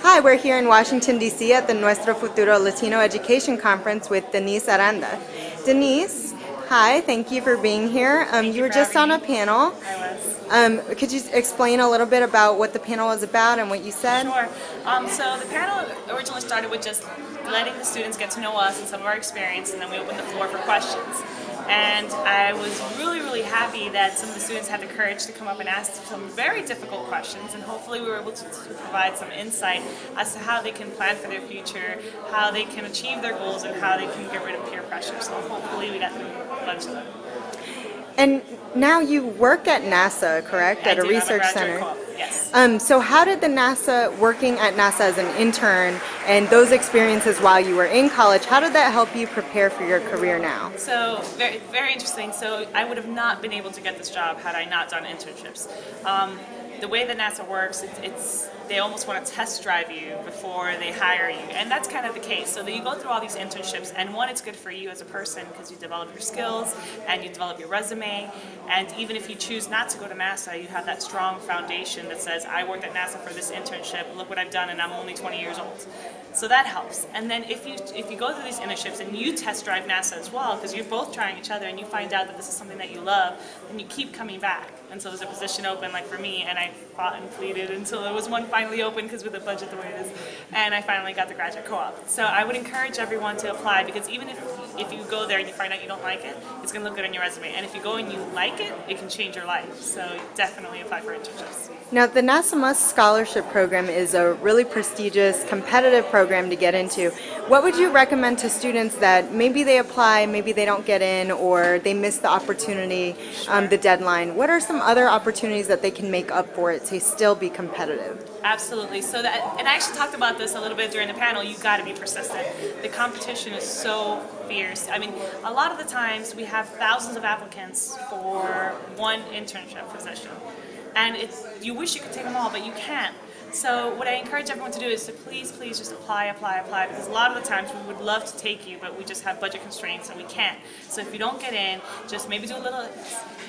Hi, we're here in Washington, D.C. at the Nuestro Futuro Latino Education Conference with Denisse Aranda. Denisse, hi, thank you for being here. You were just on a panel. I was. Could you explain a little bit about what the panel was about and what you said? Sure. So the panel originally started with just letting the students get to know us and some of our experience, and then we opened the floor for questions. And I was really happy that some of the students had the courage to come up and ask some very difficult questions, and hopefully we were able to provide some insight as to how they can plan for their future, how they can achieve their goals, and how they can get rid of peer pressure. So hopefully we got through a bunch of them. And now you work at NASA, correct? At a research center. Yes. So how did working at NASA as an intern and those experiences while you were in college, how did that help you prepare for your career now? So very interesting. So I would have not been able to get this job had I not done internships. The way that NASA works, they almost want to test drive you before they hire you, and that's kind of the case. So that you go through all these internships, and one, it's good for you as a person because you develop your skills and you develop your resume, and even if you choose not to go to NASA, you have that strong foundation that says, I worked at NASA for this internship, look what I've done, and I'm only 20 years old. So that helps. And then if you go through these internships and you test drive NASA as well, because you're both trying each other and you find out that this is something that you love, then you keep coming back. And so there's a position open, like for me, and I fought and pleaded until there was one finally open because with the budget the way it is, and I finally got the graduate co-op. So I would encourage everyone to apply, because even if you go there and you find out you don't like it, it's going to look good on your resume. And if you go and you like it, it can change your life. So definitely apply for internships. Now, the NASA Must Scholarship Program is a really prestigious, competitive program to get into. What would you recommend to students that maybe they apply, maybe they don't get in, or they miss the opportunity, the deadline? What are some other opportunities that they can make up for it to still be competitive? Absolutely. So and I actually talked about this a little bit during the panel. You've got to be persistent. The competition is so fierce. I mean, a lot of the times we have thousands of applicants for one internship position. And you wish you could take them all, but you can't. So what I encourage everyone to do is to please just apply, because a lot of the times we would love to take you, but we just have budget constraints and we can't. So if you don't get in, just maybe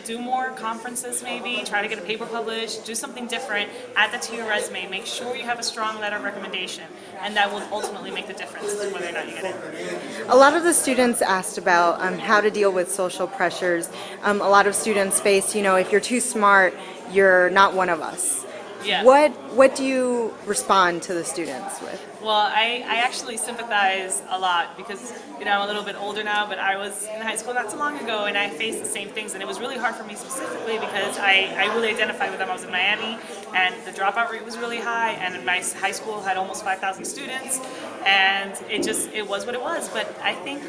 do more conferences maybe, try to get a paper published, do something different, add that to your resume, make sure you have a strong letter of recommendation, and that will ultimately make the difference to whether or not you get in. A lot of the students asked about how to deal with social pressures. A lot of students face, if you're too smart, you're not one of us. Yeah. What do you respond to the students with? Well, I actually sympathize a lot because, I'm a little bit older now, but I was in high school not too long ago and I faced the same things, and it was really hard for me specifically because I really identified with them. I was in Miami and the dropout rate was really high, and my high school had almost 5,000 students, and it was what it was. But I think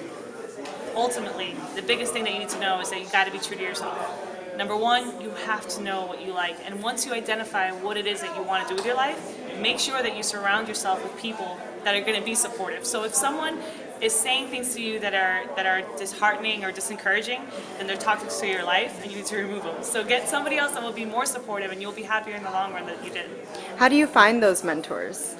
ultimately the biggest thing that you need to know is that you got to be true to yourself. Number one, you have to know what you like, and once you identify what it is that you want to do with your life, make sure that you surround yourself with people that are going to be supportive. So if someone is saying things to you that are disheartening or disencouraging, then they're toxic to your life and you need to remove them. So get somebody else that will be more supportive, and you'll be happier in the long run that you did. How do you find those mentors?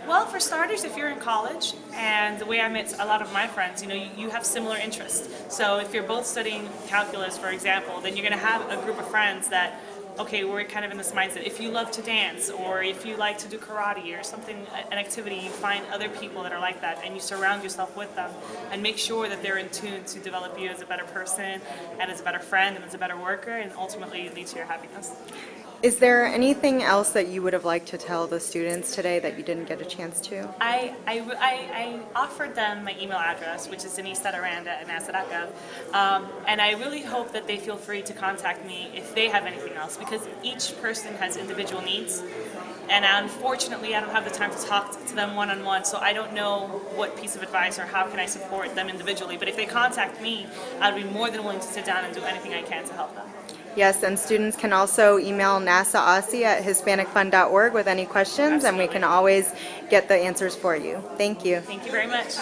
Well, for starters, if you're in college, and the way I met a lot of my friends, you have similar interests. So if you're both studying calculus, for example, then you're going to have a group of friends that, okay, we're kind of in this mindset. If you love to dance, or if you like to do karate or something, an activity, you find other people that are like that, and you surround yourself with them, and make sure that they're in tune to develop you as a better person, and as a better friend, and as a better worker, and ultimately lead to your happiness. Is there anything else that you would have liked to tell the students today that you didn't get a chance to? I offered them my email address, which is Denisse Aranda at nasa.gov, and I really hope that they feel free to contact me if they have anything else, because each person has individual needs, and unfortunately I don't have the time to talk to them one-on-one, so I don't know what piece of advice or how can I support them individually. But if they contact me, I'd be more than willing to sit down and do anything I can to help them. Yes, and students can also email NASAAussie@HispanicFund.org with any questions. Absolutely. And we can always get the answers for you. Thank you. Thank you very much.